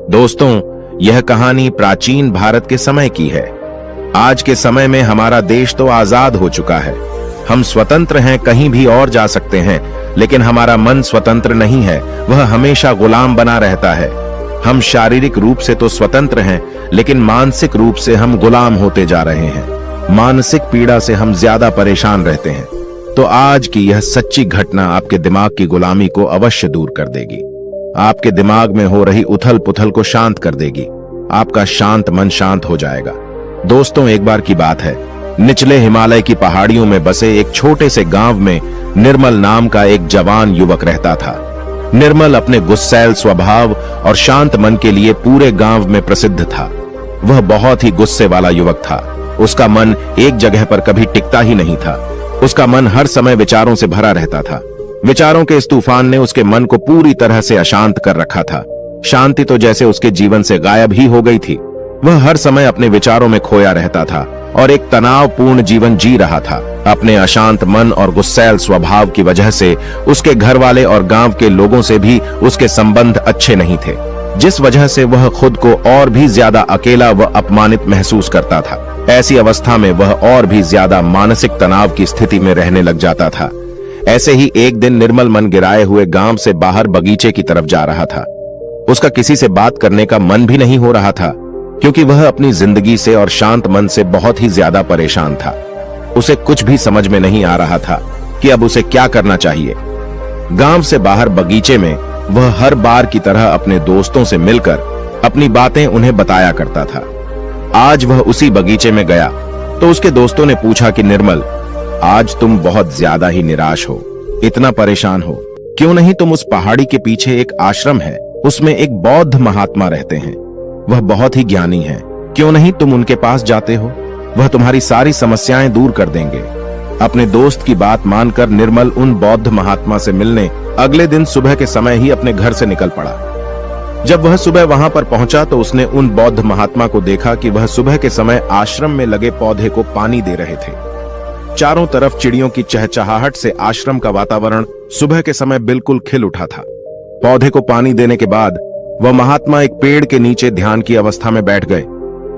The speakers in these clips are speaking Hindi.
दोस्तों, यह कहानी प्राचीन भारत के समय की है। आज के समय में हमारा देश तो आजाद हो चुका है। हम स्वतंत्र हैं, कहीं भी और जा सकते हैं, लेकिन हमारा मन स्वतंत्र नहीं है, वह हमेशा गुलाम बना रहता है। हम शारीरिक रूप से तो स्वतंत्र हैं, लेकिन मानसिक रूप से हम गुलाम होते जा रहे हैं। मानसिक पीड़ा से हम ज्यादा परेशान रहते हैं। तो आज की यह सच्ची घटना आपके दिमाग की गुलामी को अवश्य दूर कर देगी। आपके दिमाग में हो रही उथल पुथल को शांत कर देगी। आपका शांत मन शांत हो जाएगा। दोस्तों, एक बार की बात है, निचले हिमालय की पहाड़ियों में बसे एक छोटे से गांव में निर्मल नाम का एक जवान युवक रहता था। निर्मल अपने गुस्सैल स्वभाव और शांत मन के लिए पूरे गांव में प्रसिद्ध था। वह बहुत ही गुस्से वाला युवक था। उसका मन एक जगह पर कभी टिकता ही नहीं था। उसका मन हर समय विचारों से भरा रहता था। विचारों के इस तूफान ने उसके मन को पूरी तरह से अशांत कर रखा था। शांति तो जैसे उसके जीवन से गायब ही हो गई थी। वह हर समय अपने विचारों में खोया रहता था और एक तनावपूर्ण जीवन जी रहा था। अपने अशांत मन और गुस्सैल स्वभाव की वजह से उसके घर वाले और गांव के लोगों से भी उसके संबंध अच्छे नहीं थे, जिस वजह से वह खुद को और भी ज्यादा अकेला व अपमानित महसूस करता था। ऐसी अवस्था में वह और भी ज्यादा मानसिक तनाव की स्थिति में रहने लग जाता था। ऐसे ही एक दिन निर्मल मन गिराए हुए गांव से बाहर बगीचे की तरफ जा रहा था। उसका किसी से बात करने का मन भी नहीं हो रहा था, क्योंकि वह अपनी जिंदगी से और शांत मन से बहुत ही ज्यादा परेशान था। उसे कुछ भी समझ में नहीं आ रहा था कि अब उसे क्या करना चाहिए। गांव से बाहर बगीचे में वह हर बार की तरह अपने दोस्तों से मिलकर अपनी बातें उन्हें बताया करता था। आज वह उसी बगीचे में गया तो उसके दोस्तों ने पूछा कि निर्मल, आज तुम बहुत ज्यादा ही निराश हो, इतना परेशान हो। क्यों नहीं तुम उस पहाड़ी के पीछे एक आश्रम है, उसमें एक बौद्ध महात्मा रहते हैं, वह बहुत ही ज्ञानी है। क्यों नहीं तुम उनके पास जाते हो, वह तुम्हारी सारी समस्याएं दूर कर देंगे। अपने दोस्त की बात मानकर निर्मल उन बौद्ध महात्मा से मिलने अगले दिन सुबह के समय ही अपने घर से निकल पड़ा। जब वह सुबह वहां पर पहुंचा तो उसने उन बौद्ध महात्मा को देखा कि वह सुबह के समय आश्रम में लगे पौधे को पानी दे रहे थे। चारों तरफ चिड़ियों की चहचहाहट से आश्रम का वातावरण सुबह के समय बिल्कुल खिल उठा था। पौधे को पानी देने के बाद वह महात्मा एक पेड़ के नीचे ध्यान की अवस्था में बैठ गए।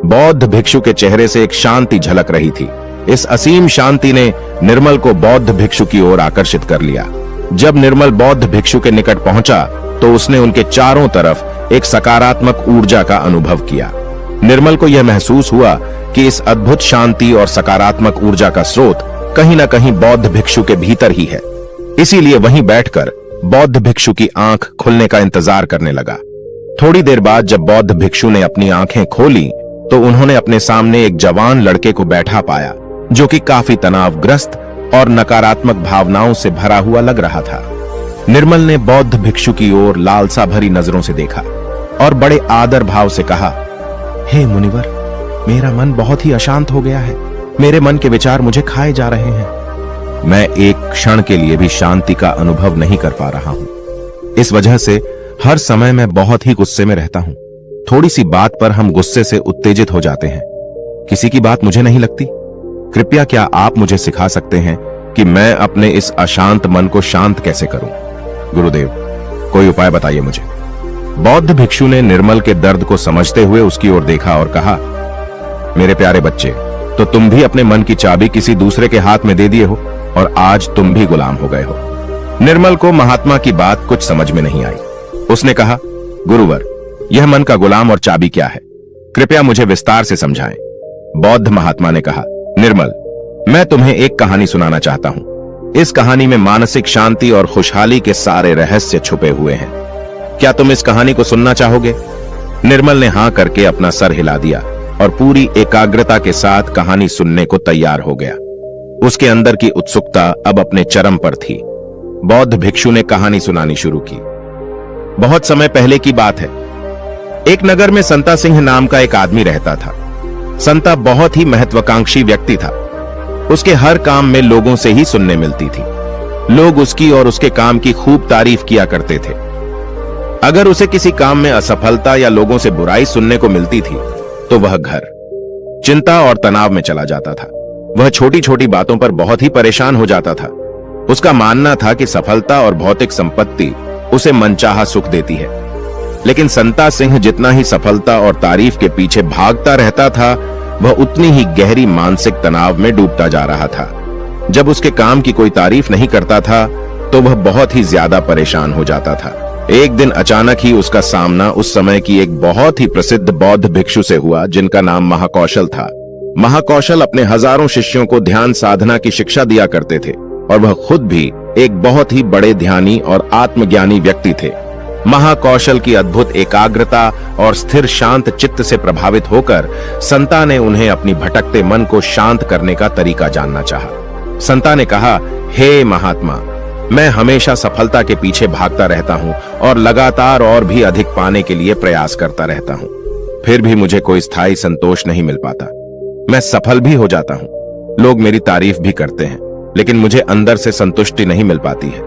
बौद्ध भिक्षु के चेहरे से एक शांति झलक रही थी। इस असीम शांति ने निर्मल को बौद्ध भिक्षु की ओर आकर्षित कर लिया। जब निर्मल बौद्ध भिक्षु के निकट पहुंचा तो उसने उनके चारों तरफ एक सकारात्मक ऊर्जा का अनुभव किया। निर्मल को यह महसूस हुआ कि इस अद्भुत शांति और सकारात्मक ऊर्जा का स्रोत कहीं न कहीं बौद्ध भिक्षु के भीतर ही है। इसीलिए वहीं बैठकर बौद्ध भिक्षु की आंख खुलने का इंतजार करने लगा। थोड़ी देर बाद जब बौद्ध भिक्षु ने अपनी आंखें खोली तो उन्होंने अपने सामने एक जवान लड़के को बैठा पाया, जो कि काफी तनावग्रस्त और नकारात्मक भावनाओं से भरा हुआ लग रहा था। निर्मल ने बौद्ध भिक्षु की ओर लालसा भरी नजरों से देखा और बड़े आदर भाव से कहा, हे मुनिवर, मेरा मन बहुत ही अशांत हो गया है। मेरे मन के विचार मुझे खाए जा रहे हैं। मैं एक क्षण के लिए भी शांति का अनुभव नहीं कर पा रहा हूं। इस वजह से हर समय मैं बहुत ही गुस्से में रहता हूं। थोड़ी सी बात पर हम गुस्से से उत्तेजित हो जाते हैं। किसी की बात मुझे नहीं लगती। कृपया क्या आप मुझे सिखा सकते हैं कि मैं अपने इस अशांत मन को शांत कैसे करूं? गुरुदेव, कोई उपाय बताइए मुझे। बौद्ध भिक्षु ने निर्मल के दर्द को समझते हुए उसकी ओर देखा और कहा, मेरे प्यारे बच्चे, तो तुम भी अपने मन की चाबी किसी दूसरे के हाथ में दे दिए हो और आज तुम भी गुलाम हो गए हो। निर्मल को महात्मा की बात कुछ समझ में नहीं आई। उसने कहा, गुरुवर, यह मन का गुलाम और चाबी क्या है? कृपया मुझे विस्तार से समझाएं। बौद्ध महात्मा ने कहा, निर्मल, मैं तुम्हें एक कहानी सुनाना चाहता हूं। इस कहानी में मानसिक शांति और खुशहाली के सारे रहस्य छुपे हुए हैं। क्या तुम इस कहानी को सुनना चाहोगे? निर्मल ने हां करके अपना सर हिला दिया और पूरी एकाग्रता के साथ कहानी सुनने को तैयार हो गया। उसके अंदर की उत्सुकता अब अपने चरम पर थी। बौद्ध भिक्षु ने कहानी सुनानी शुरू की। बहुत समय पहले की बात है। एक नगर में संता सिंह नाम का एक आदमी रहता था। संता बहुत ही महत्वाकांक्षी व्यक्ति था। उसके हर काम में लोगों से ही सुनने मिलती थी। लोग उसकी और उसके काम की खूब तारीफ किया करते थे। अगर उसे किसी काम में असफलता या लोगों से बुराई सुनने को मिलती थी तो वह घर चिंता और तनाव में चला जाता था। वह छोटी छोटी बातों पर बहुत ही परेशान हो जाता था। उसका मानना था कि सफलता और भौतिक संपत्ति उसे मनचाहा सुख देती है, लेकिन संता सिंह जितना ही सफलता और तारीफ के पीछे भागता रहता था, वह उतनी ही गहरी मानसिक तनाव में डूबता जा रहा था। जब उसके काम की कोई तारीफ नहीं करता था तो वह बहुत ही ज्यादा परेशान हो जाता था। एक दिन अचानक ही उसका सामना उस समय की एक बहुत ही प्रसिद्ध बौद्ध भिक्षु से हुआ, जिनका नाम महाकौशल था। महाकौशल अपने हजारों शिष्यों को ध्यान साधना की शिक्षा दिया करते थे और वह खुद भी एक बहुत ही बड़े ध्यानी और आत्मज्ञानी व्यक्ति थे। महाकौशल की अद्भुत एकाग्रता और स्थिर शांत चित्त से प्रभावित होकर संता ने उन्हें अपनी भटकते मन को शांत करने का तरीका जानना चाहा। संता ने कहा, हे महात्मा, मैं हमेशा सफलता के पीछे भागता रहता हूँ और लगातार और भी अधिक पाने के लिए प्रयास करता रहता हूँ, फिर भी मुझे कोई स्थायी संतोष नहीं मिल पाता। मैं सफल भी हो जाता हूँ, लोग मेरी तारीफ भी करते हैं, लेकिन मुझे अंदर से संतुष्टि नहीं मिल पाती है।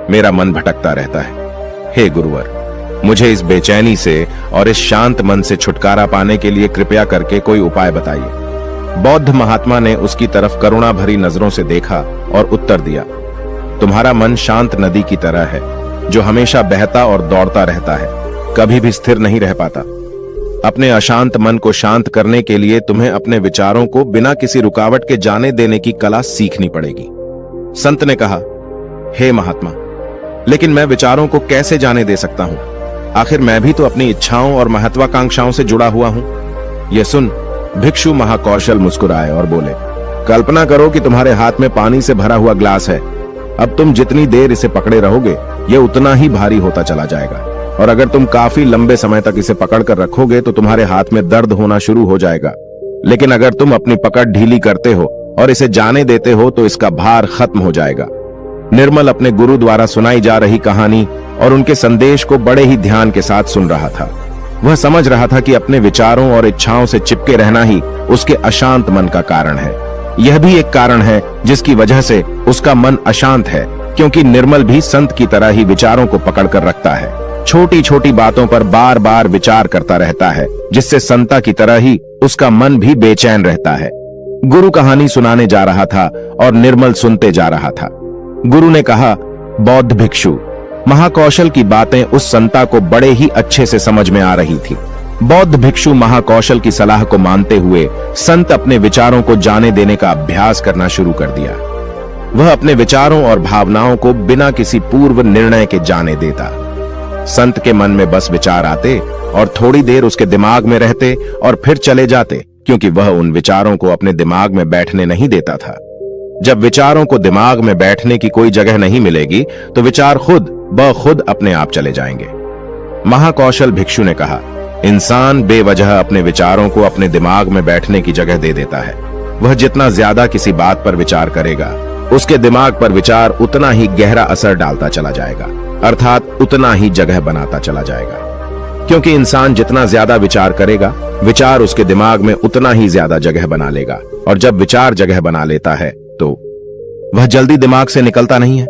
मेरा मन भटकता रहता है। हे गुरुवर, मुझे इस बेचैनी से और इस शांत मन से छुटकारा पाने के लिए कृपया करके कोई उपाय बताइए। बौद्ध महात्मा ने उसकी तरफ करुणा भरी नजरों से देखा और उत्तर दिया, तुम्हारा मन शांत नदी की तरह है, जो हमेशा बहता और दौड़ता रहता है, कभी भी स्थिर नहीं रह पाता। अपने अशांत मन को शांत करने के लिए तुम्हें अपने विचारों को बिना किसी रुकावट के जाने देने की कला सीखनी पड़ेगी। संत ने कहा, हे महात्मा, लेकिन मैं विचारों को कैसे जाने दे सकता हूं? आखिर मैं भी तो अपनी इच्छाओं और महत्वाकांक्षाओं से जुड़ा हुआ हूं। यह सुन भिक्षु महाकौशल मुस्कुराए और बोले, कल्पना करो कि तुम्हारे हाथ में पानी से भरा हुआ ग्लास है। अब तुम जितनी देर इसे पकड़े रहोगे, यह उतना ही भारी होता चला जाएगा, और अगर तुम काफी लंबे समय तक इसे पकड़ कर रखोगे तो तुम्हारे हाथ में दर्द होना शुरू हो जाएगा। लेकिन अगर तुम अपनी पकड़ ढीली करते हो और इसे जाने देते हो तो इसका भार खत्म हो जाएगा। निर्मल अपने गुरु द्वारा सुनाई जा रही कहानी और उनके संदेश को बड़े ही ध्यान के साथ सुन रहा था। वह समझ रहा था कि अपने विचारों और इच्छाओं से चिपके रहना ही उसके अशांत मन का कारण है। यह भी एक कारण है जिसकी वजह से उसका मन अशांत है, क्योंकि निर्मल भी संत की तरह ही विचारों को पकड़ कर रखता है। छोटी छोटी बातों पर बार बार विचार करता रहता है, जिससे संता की तरह ही उसका मन भी बेचैन रहता है। गुरु कहानी सुनाने जा रहा था और निर्मल सुनते जा रहा था। गुरु ने कहा, बौद्ध भिक्षु, महाकौशल की बातें उस संता को बड़े ही अच्छे से समझ में आ रही थी। बौद्ध भिक्षु महाकौशल की सलाह को मानते हुए संत अपने विचारों को जाने देने का अभ्यास करना शुरू कर दिया। वह अपने विचारों और भावनाओं को बिना किसी पूर्व निर्णय के जाने देता। संत के मन में बस विचार आते और थोड़ी देर उसके दिमाग में रहते और फिर चले जाते, क्योंकि वह उन विचारों को अपने दिमाग में बैठने नहीं देता था। जब विचारों को दिमाग में बैठने की कोई जगह नहीं मिलेगी तो विचार खुद ब खुद अपने आप चले जाएंगे। महाकौशल भिक्षु ने कहा, इंसान बेवजह अपने विचारों को अपने दिमाग में बैठने की जगह दे देता है। वह जितना ज्यादा किसी बात पर विचार करेगा, उसके दिमाग पर विचार उतना ही गहरा असर डालता चला जाएगा, अर्थात उतना ही जगह बनाता चला जाएगा। क्योंकि इंसान जितना ज्यादा विचार करेगा, विचार उसके दिमाग में उतना ही ज्यादा जगह बना लेगा, और जब विचार जगह बना लेता है तो वह जल्दी दिमाग से निकलता नहीं है।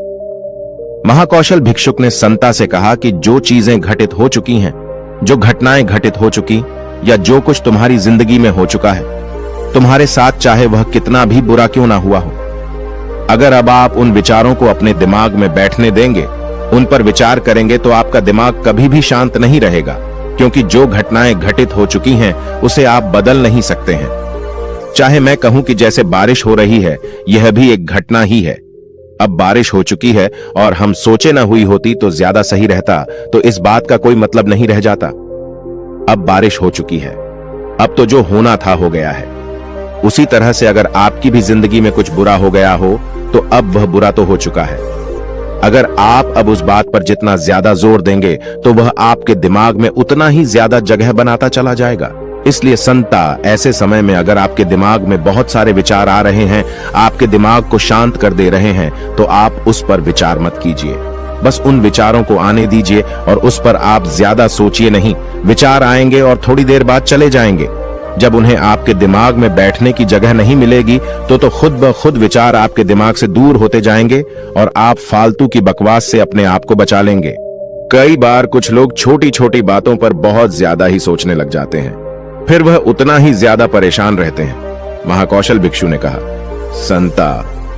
महाकौशल भिक्षुक ने संता से कहा कि जो चीजें घटित हो चुकी हैं, जो घटनाएं घटित हो चुकी, या जो कुछ तुम्हारी जिंदगी में हो चुका है, तुम्हारे साथ चाहे वह कितना भी बुरा क्यों ना हुआ हो, अगर अब आप उन विचारों को अपने दिमाग में बैठने देंगे, उन पर विचार करेंगे, तो आपका दिमाग कभी भी शांत नहीं रहेगा, क्योंकि जो घटनाएं घटित हो चुकी हैं उसे आप बदल नहीं सकते हैं। चाहे मैं कहूं कि जैसे बारिश हो रही है, यह भी एक घटना ही है। अब बारिश हो चुकी है और हम सोचे ना हुई होती तो ज्यादा सही रहता, तो इस बात का कोई मतलब नहीं रह जाता। अब बारिश हो चुकी है, अब तो जो होना था हो गया है। उसी तरह से अगर आपकी भी जिंदगी में कुछ बुरा हो गया हो तो अब वह बुरा तो हो चुका है। अगर आप अब उस बात पर जितना ज्यादा जोर देंगे तो वह आपके दिमाग में उतना ही ज्यादा जगह बनाता चला जाएगा। इसलिए संता, ऐसे समय में अगर आपके दिमाग में बहुत सारे विचार आ रहे हैं, आपके दिमाग को शांत कर दे रहे हैं, तो आप उस पर विचार मत कीजिए। बस उन विचारों को आने दीजिए और उस पर आप ज्यादा सोचिए नहीं। विचार आएंगे और थोड़ी देर बाद चले जाएंगे। जब उन्हें आपके दिमाग में बैठने की जगह नहीं मिलेगी तो खुद ब खुद विचार आपके दिमाग से दूर होते जाएंगे और आप फालतू की बकवास से अपने आप को बचा लेंगे। कई बार कुछ लोग छोटी छोटी बातों पर बहुत ज्यादा ही सोचने लग जाते हैं, फिर वह उतना ही ज्यादा परेशान रहते हैं। महाकौशल भिक्षु ने कहा, संता,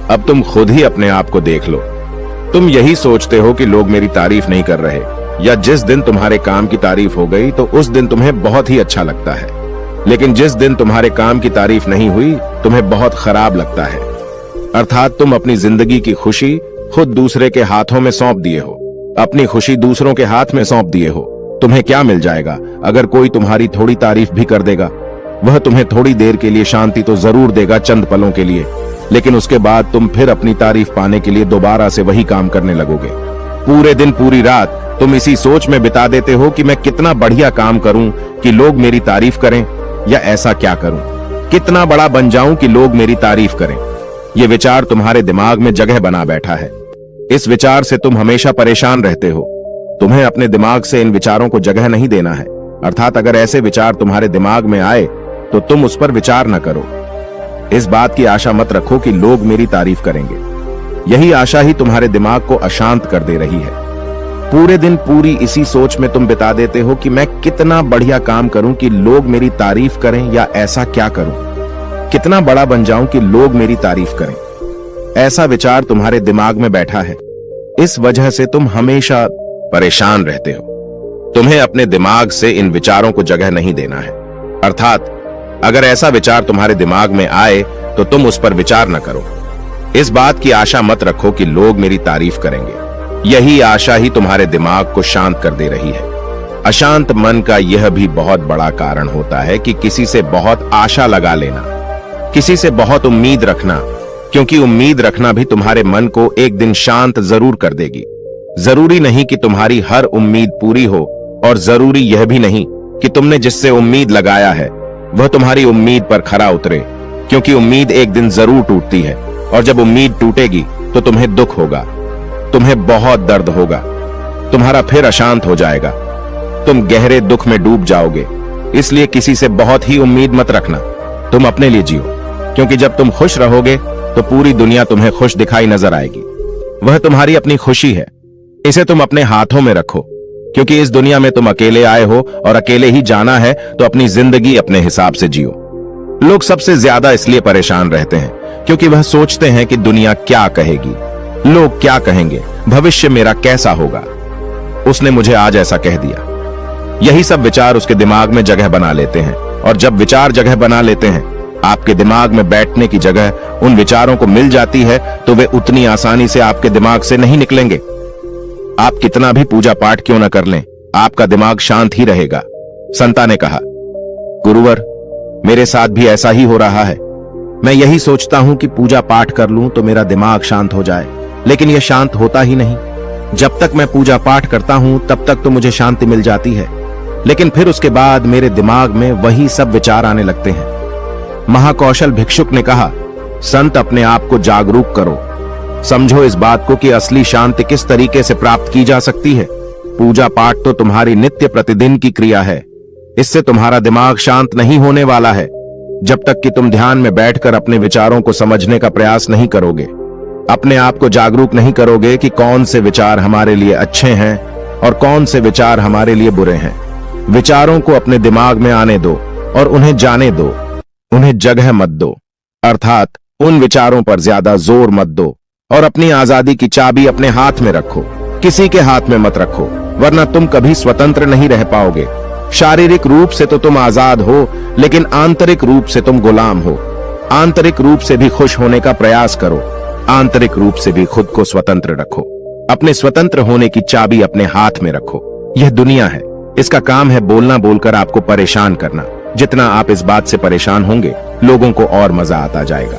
अब तुम खुद ही अपने आप को देख लो। तुम यही सोचते हो कि लोग मेरी तारीफ नहीं कर रहे, या जिस दिन तुम्हारे काम की तारीफ हो गई तो उस दिन तुम्हें बहुत ही अच्छा लगता है, लेकिन जिस दिन तुम्हारे काम की तारीफ नहीं हुई तुम्हें बहुत खराब लगता है। अर्थात तुम अपनी जिंदगी की खुशी खुद दूसरे के हाथों में सौंप दिए हो, अपनी खुशी दूसरों के हाथ में सौंप दिए हो। तुम्हें क्या मिल जाएगा अगर कोई तुम्हारी थोड़ी तारीफ भी कर देगा? वह तुम्हें थोड़ी देर के लिए शांति तो जरूर देगा, चंद पलों के लिए, लेकिन उसके बाद तुम फिर अपनी तारीफ पाने के लिए दोबारा से वही काम करने लगोगे। पूरे दिन पूरी रात तुम इसी सोच में बिता देते हो कि मैं कितना बढ़िया काम करूं कि लोग मेरी तारीफ करें, या ऐसा क्या करूं कितना बड़ा बन जाऊं कि लोग मेरी तारीफ करें। यह विचार तुम्हारे दिमाग में जगह बना बैठा है। इस विचार से तुम हमेशा परेशान रहते हो। तुम्हें अपने दिमाग से इन विचारों को जगह नहीं देना है। अर्थात अगर ऐसे विचार तुम्हारे दिमाग में आए तो तुम उस पर विचार न करो। इस बात की आशा मत रखो कि लोग मेरी तारीफ करेंगे। यही आशा ही तुम्हारे दिमाग को अशांत कर दे रही है। पूरे दिन पूरी इसी सोच में तुम बिता देते हो कि मैं कितना बढ़िया काम करूं कि लोग मेरी तारीफ करें, या ऐसा क्या करूं कितना बड़ा बन जाऊं कि लोग मेरी तारीफ करें। ऐसा विचार तुम्हारे दिमाग में बैठा है। इस वजह से तुम हमेशा परेशान रहते हो। तुम्हें अपने दिमाग से इन विचारों को जगह नहीं देना है। अर्थात अगर ऐसा विचार तुम्हारे दिमाग में आए तो तुम उस पर विचार न करो। इस बात की आशा मत रखो कि लोग मेरी तारीफ करेंगे। यही आशा ही तुम्हारे दिमाग को शांत कर दे रही है। अशांत मन का यह भी बहुत बड़ा कारण होता है कि किसी से बहुत आशा लगा लेना, किसी से बहुत उम्मीद रखना, क्योंकि उम्मीद रखना भी तुम्हारे मन को एक दिन शांत जरूर कर देगी। जरूरी नहीं कि तुम्हारी हर उम्मीद पूरी हो, और जरूरी यह भी नहीं कि तुमने जिससे उम्मीद लगाया है वह तुम्हारी उम्मीद पर खरा उतरे, क्योंकि उम्मीद एक दिन जरूर टूटती है, और जब उम्मीद टूटेगी तो तुम्हें दुख होगा, तुम्हें बहुत दर्द होगा, तुम्हारा फिर अशांत हो जाएगा, तुम गहरे दुख में डूब जाओगे। इसलिए किसी से बहुत ही उम्मीद मत रखना। तुम अपने लिए जियो, क्योंकि जब तुम खुश रहोगे तो पूरी दुनिया तुम्हें खुश दिखाई नजर आएगी। वह तुम्हारी अपनी खुशी है, इसे तुम अपने हाथों में रखो, क्योंकि इस दुनिया में तुम अकेले आए हो और अकेले ही जाना है, तो अपनी जिंदगी अपने हिसाब से जियो। लोग सबसे ज्यादा इसलिए परेशान रहते हैं क्योंकि वह सोचते हैं कि दुनिया क्या कहेगी, लोग क्या कहेंगे, भविष्य मेरा कैसा होगा, उसने मुझे आज ऐसा कह दिया। यही सब विचार उसके दिमाग में जगह बना लेते हैं, और जब विचार जगह बना लेते हैं, आपके दिमाग में बैठने की जगह उन विचारों को मिल जाती है, तो वे उतनी आसानी से आपके दिमाग से नहीं निकलेंगे। आप कितना भी पूजा पाठ क्यों न कर लें, आपका दिमाग शांत ही रहेगा। संता ने कहा, गुरुवर, मेरे साथ भी ऐसा ही हो रहा है। मैं यही सोचता हूं कि पूजा पाठ कर लूं तो मेरा दिमाग शांत हो जाए, लेकिन यह शांत होता ही नहीं। जब तक मैं पूजा पाठ करता हूं तब तक तो मुझे शांति मिल जाती है, लेकिन फिर उसके बाद मेरे दिमाग में वही सब विचार आने लगते हैं। महाकौशल भिक्षुक ने कहा, संत, अपने आप को जागरूक करो, समझो इस बात को कि असली शांति किस तरीके से प्राप्त की जा सकती है। पूजा पाठ तो तुम्हारी नित्य प्रतिदिन की क्रिया है, इससे तुम्हारा दिमाग शांत नहीं होने वाला है जब तक कि तुम ध्यान में बैठकर अपने विचारों को समझने का प्रयास नहीं करोगे, अपने आप को जागरूक नहीं करोगे कि कौन से विचार हमारे लिए अच्छे हैं और कौन से विचार हमारे लिए बुरे हैं। विचारों को अपने दिमाग में आने दो और उन्हें जाने दो, उन्हें जगह मत दो। अर्थात उन विचारों पर ज्यादा जोर मत दो, और अपनी आजादी की चाबी अपने हाथ में रखो, किसी के हाथ में मत रखो, वरना तुम कभी स्वतंत्र नहीं रह पाओगे। शारीरिक रूप से तो तुम आजाद हो, लेकिन आंतरिक रूप से तुम गुलाम हो। आंतरिक रूप से भी खुश होने का प्रयास करो, आंतरिक रूप से भी खुद को स्वतंत्र रखो। अपने स्वतंत्र होने की चाबी अपने हाथ में रखो। यह दुनिया है, इसका काम है बोलना बोलकर आपको परेशान करना। जितना आप इस बात से परेशान होंगे, लोगों को और मजा आता जाएगा।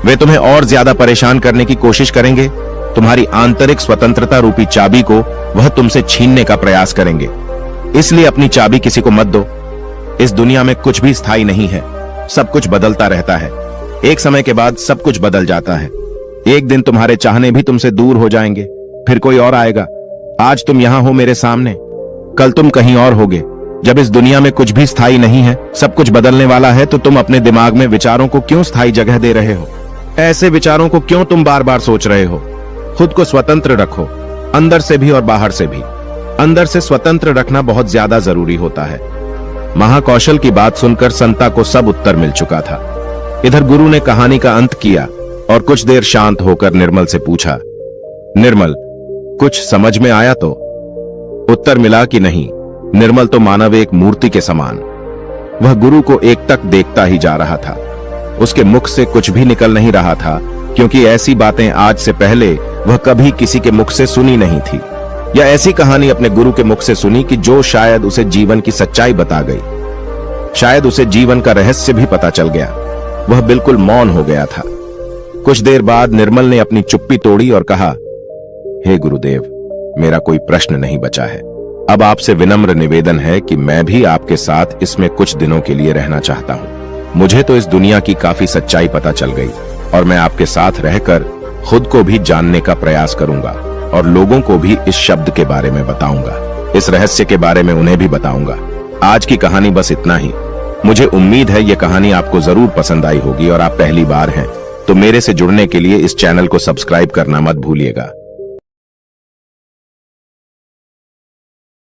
वे तुम्हें और ज्यादा परेशान करने की कोशिश करेंगे। तुम्हारी आंतरिक स्वतंत्रता रूपी चाबी को वह तुमसे छीनने का प्रयास करेंगे। इसलिए अपनी चाबी किसी को मत दो। इस दुनिया में कुछ भी स्थायी नहीं है, सब कुछ बदलता रहता है। एक समय के बाद सब कुछ बदल जाता है। एक दिन तुम्हारे चाहने भी तुमसे दूर हो जाएंगे, फिर कोई और आएगा। आज तुम यहां हो मेरे सामने, कल तुम कहीं और होगे। जब इस दुनिया में कुछ भी स्थायी नहीं है, सब कुछ बदलने वाला है, तो तुम अपने दिमाग में विचारों को क्यों स्थायी जगह दे रहे हो? ऐसे विचारों को क्यों तुम बार बार सोच रहे हो? खुद को स्वतंत्र रखो, अंदर से भी और बाहर से भी। अंदर से स्वतंत्र रखना बहुत ज्यादा जरूरी होता है। महाकौशल की बात सुनकर संता को सब उत्तर मिल चुका था। इधर गुरु ने कहानी का अंत किया और कुछ देर शांत होकर निर्मल से पूछा, निर्मल, कुछ समझ में आया तो? उत्तर मिला कि नहीं, निर्मल तो मानव एक मूर्ति के समान। वह गुरु को एकटक देखता ही जा रहा था। उसके मुख से कुछ भी निकल नहीं रहा था, क्योंकि ऐसी बातें आज से पहले वह कभी किसी के मुख से सुनी नहीं थी, या ऐसी कहानी अपने गुरु के मुख से सुनी कि जो शायद उसे जीवन की सच्चाई बता गई। शायद उसे जीवन का रहस्य भी पता चल गया। वह बिल्कुल मौन हो गया था। कुछ देर बाद निर्मल ने अपनी चुप्पी तोड़ी और कहा, हे गुरुदेव, मेरा कोई प्रश्न नहीं बचा है। अब आपसे विनम्र निवेदन है कि मैं भी आपके साथ इसमें कुछ दिनों के लिए रहना चाहता हूं। मुझे तो इस दुनिया की काफी सच्चाई पता चल गई और मैं आपके साथ रहकर खुद को भी जानने का प्रयास करूंगा और लोगों को भी इस शब्द के बारे में बताऊंगा, इस रहस्य के बारे में उन्हें भी बताऊंगा। आज की कहानी बस इतना ही। मुझे उम्मीद है यह कहानी आपको जरूर पसंद आई होगी और आप पहली बार हैं तो मेरे से जुड़ने के लिए इस चैनल को सब्सक्राइब करना मत भूलिएगा।